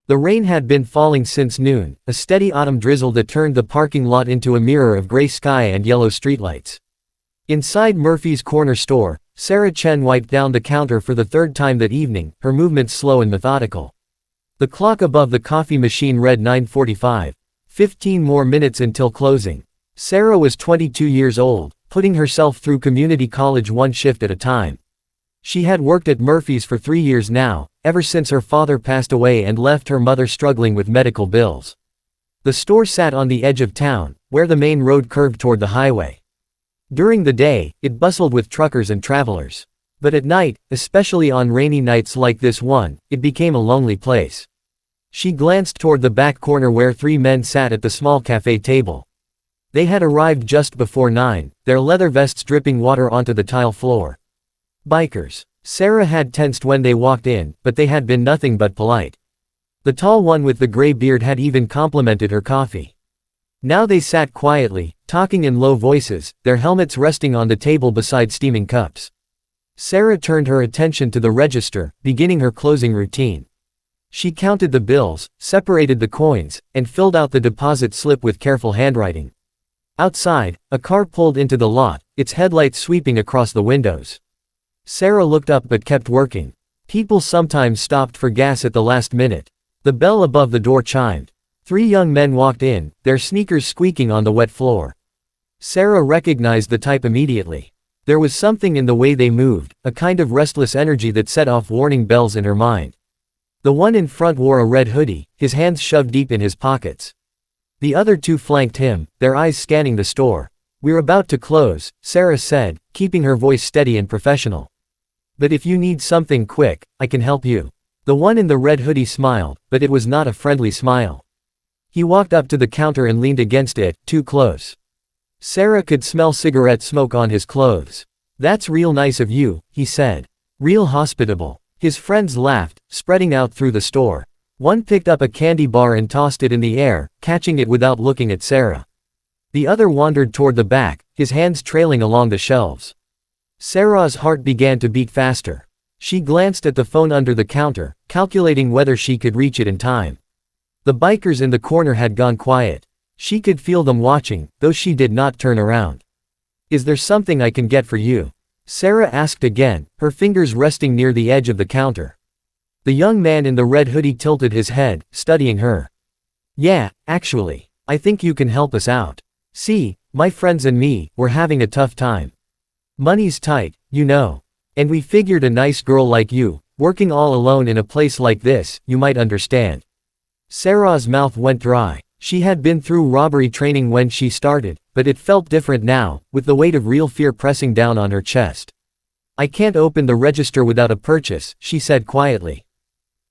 The rain had been falling since noon, a steady autumn drizzle that turned the parking lot into a mirror of gray sky and yellow streetlights. Inside Murphy's Corner store, Sarah Chen wiped down the counter for the third time that evening, her movements slow and methodical. The clock above the coffee machine read 9:45. 15 more minutes until closing. Sarah was 22 years old, putting herself through community college one shift at a time. She had worked at Murphy's for 3 years now, ever since her father passed away and left her mother struggling with medical bills. The store sat on the edge of town, where the main road curved toward the highway. During the day, it bustled with truckers and travelers. But at night, especially on rainy nights like this one, it became a lonely place. She glanced toward the back corner where 3 men sat at the small cafe table. They had arrived just before 9, their leather vests dripping water onto the tile floor. Bikers. Sarah had tensed when they walked in, but they had been nothing but polite. The tall one with the gray beard had even complimented her coffee. Now they sat quietly, talking in low voices, their helmets resting on the table beside steaming cups. Sarah turned her attention to the register, beginning her closing routine. She counted the bills, separated the coins, and filled out the deposit slip with careful handwriting. Outside, a car pulled into the lot, its headlights sweeping across the windows. Sarah looked up but kept working. People sometimes stopped for gas at the last minute. The bell above the door chimed. 3 young men walked in, their sneakers squeaking on the wet floor. Sarah recognized the type immediately. There was something in the way they moved, a kind of restless energy that set off warning bells in her mind. The one in front wore a red hoodie, his hands shoved deep in his pockets. The other 2 flanked him, their eyes scanning the store. "We're about to close," Sarah said, keeping her voice steady and professional. "But if you need something quick, I can help you." The one in the red hoodie smiled, but it was not a friendly smile. He walked up to the counter and leaned against it, too close. Sarah could smell cigarette smoke on his clothes. "That's real nice of you," he said. "Real hospitable." His friends laughed, spreading out through the store. One picked up a candy bar and tossed it in the air, catching it without looking at Sarah. The other wandered toward the back, his hands trailing along the shelves. Sarah's heart began to beat faster. She glanced at the phone under the counter, calculating whether she could reach it in time. The bikers in the corner had gone quiet. She could feel them watching, though she did not turn around. "Is there something I can get for you?" Sarah asked again, her fingers resting near the edge of the counter. The young man in the red hoodie tilted his head, studying her. "Yeah, actually. I think you can help us out. See, my friends and me, we're having a tough time. Money's tight, you know. And we figured a nice girl like you, working all alone in a place like this, you might understand." Sarah's mouth went dry. She had been through robbery training when she started, but it felt different now, with the weight of real fear pressing down on her chest. "I can't open the register without a purchase," she said quietly.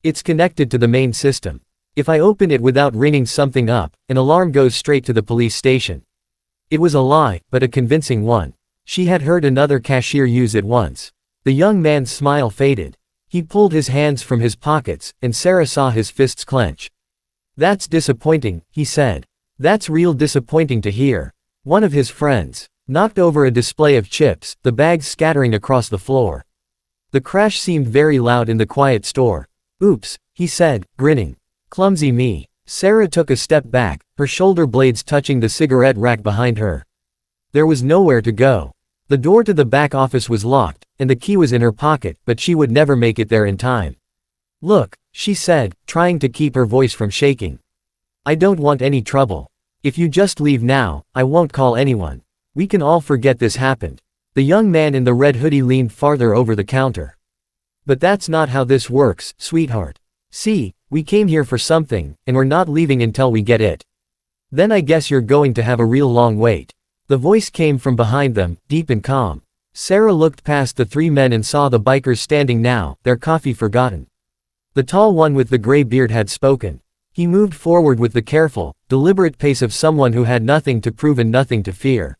"It's connected to the main system. If I open it without ringing something up, an alarm goes straight to the police station." It was a lie, but a convincing one. She had heard another cashier use it once. The young man's smile faded. He pulled his hands from his pockets, and Sarah saw his fists clench. "That's disappointing," he said. "That's real disappointing to hear." One of his friends knocked over a display of chips, the bags scattering across the floor. The crash seemed very loud in the quiet store. "Oops," he said, grinning. "Clumsy me." Sarah took a step back, her shoulder blades touching the cigarette rack behind her. There was nowhere to go. The door to the back office was locked, and the key was in her pocket, but she would never make it there in time. "Look," she said, trying to keep her voice from shaking. "I don't want any trouble. If you just leave now, I won't call anyone. We can all forget this happened." The young man in the red hoodie leaned farther over the counter. "But that's not how this works, sweetheart. See, we came here for something, and we're not leaving until we get it. Then I guess you're going to have a real long wait." The voice came from behind them, deep and calm. Sarah looked past the 3 men and saw the bikers standing now, their coffee forgotten. The tall one with the gray beard had spoken. He moved forward with the careful, deliberate pace of someone who had nothing to prove and nothing to fear.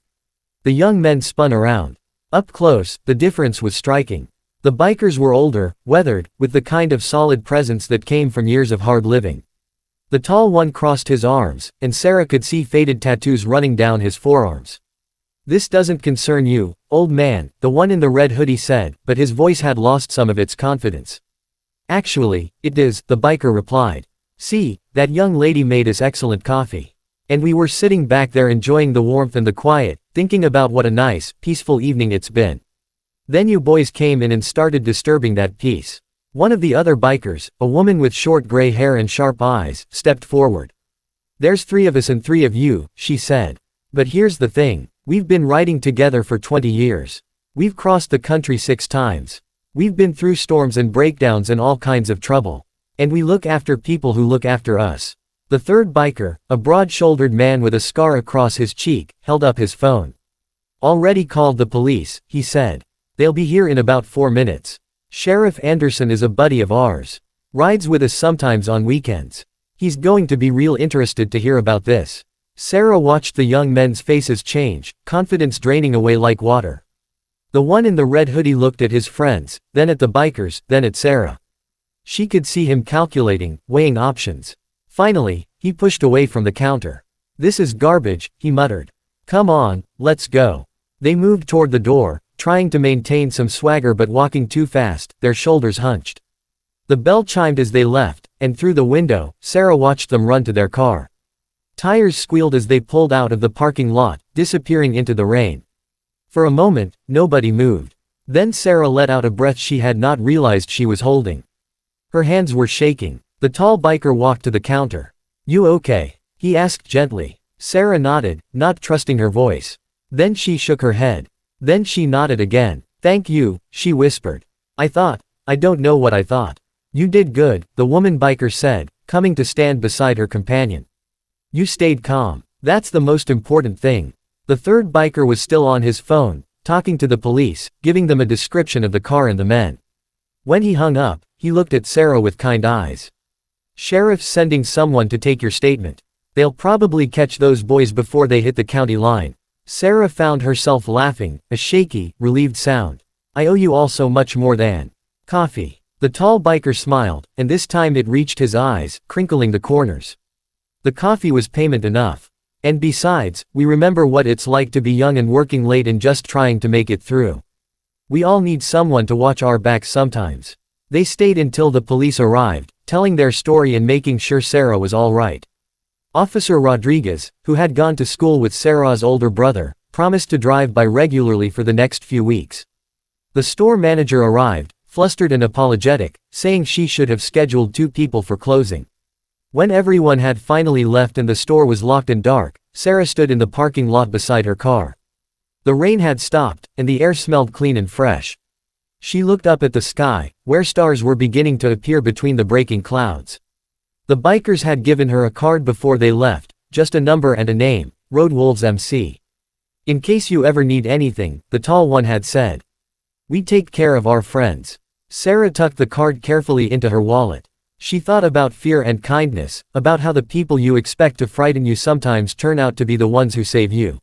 The young men spun around. Up close, the difference was striking. The bikers were older, weathered, with the kind of solid presence that came from years of hard living. The tall one crossed his arms, and Sarah could see faded tattoos running down his forearms. "This doesn't concern you, old man," the one in the red hoodie said, but his voice had lost some of its confidence. "Actually, it does," the biker replied. See, that young lady made us excellent coffee. And we were sitting back there enjoying the warmth and the quiet, thinking about what a nice, peaceful evening it's been. Then you boys came in and started disturbing that peace. One of the other bikers, a woman with short gray hair and sharp eyes, stepped forward. There's 3 of us and 3 of you, she said. But here's the thing, we've been riding together for 20 years. We've crossed the country 6 times. We've been through storms and breakdowns and all kinds of trouble. And we look after people who look after us. The third biker, a broad-shouldered man with a scar across his cheek, held up his phone. Already called the police, he said. They'll be here in about 4 minutes. Sheriff Anderson is a buddy of ours. Rides with us sometimes on weekends. He's going to be real interested to hear about this. Sarah watched the young men's faces change, confidence draining away like water. The one in the red hoodie looked at his friends, then at the bikers, then at Sarah. She could see him calculating, weighing options. Finally, he pushed away from the counter. This is garbage, he muttered. Come on, let's go. They moved toward the door, trying to maintain some swagger but walking too fast, their shoulders hunched. The bell chimed as they left, and through the window, Sarah watched them run to their car. Tires squealed as they pulled out of the parking lot, disappearing into the rain. For a moment, nobody moved. Then Sarah let out a breath she had not realized she was holding. Her hands were shaking. The tall biker walked to the counter. You okay? He asked gently. Sarah nodded, not trusting her voice. Then she shook her head. Then she nodded again. Thank you, she whispered. I don't know what I thought. You did good, the woman biker said, coming to stand beside her companion. You stayed calm. That's the most important thing. The third biker was still on his phone, talking to the police, giving them a description of the car and the men. When he hung up, he looked at Sarah with kind eyes. Sheriff's sending someone to take your statement. They'll probably catch those boys before they hit the county line. Sarah found herself laughing, a shaky, relieved sound. I owe you all so much more than coffee. The tall biker smiled, and this time it reached his eyes, crinkling the corners. The coffee was payment enough. And besides, we remember what it's like to be young and working late and just trying to make it through. We all need someone to watch our backs sometimes. They stayed until the police arrived, telling their story and making sure Sarah was all right. Officer Rodriguez, who had gone to school with Sarah's older brother, promised to drive by regularly for the next few weeks. The store manager arrived, flustered and apologetic, saying she should have scheduled 2 people for closing. When everyone had finally left and the store was locked and dark, Sarah stood in the parking lot beside her car. The rain had stopped, and the air smelled clean and fresh. She looked up at the sky, where stars were beginning to appear between the breaking clouds. The bikers had given her a card before they left, just a number and a name, Road Wolves MC. In case you ever need anything, the tall one had said. We take care of our friends. Sarah tucked the card carefully into her wallet. She thought about fear and kindness, about how the people you expect to frighten you sometimes turn out to be the ones who save you.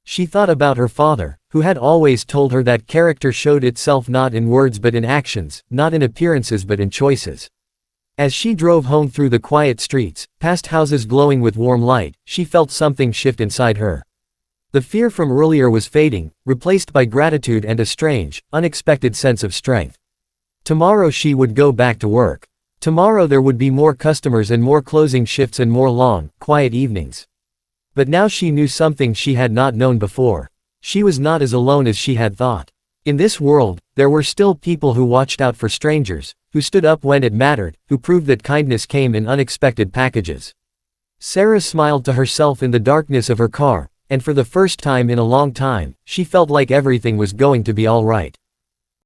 She thought about her father, who had always told her that character showed itself not in words but in actions, not in appearances but in choices. As she drove home through the quiet streets, past houses glowing with warm light, she felt something shift inside her. The fear from earlier was fading, replaced by gratitude and a strange, unexpected sense of strength. Tomorrow she would go back to work. Tomorrow there would be more customers and more closing shifts and more long, quiet evenings. But now she knew something she had not known before. She was not as alone as she had thought. In this world, there were still people who watched out for strangers, who stood up when it mattered, who proved that kindness came in unexpected packages. Sarah smiled to herself in the darkness of her car, and for the first time in a long time, she felt like everything was going to be all right.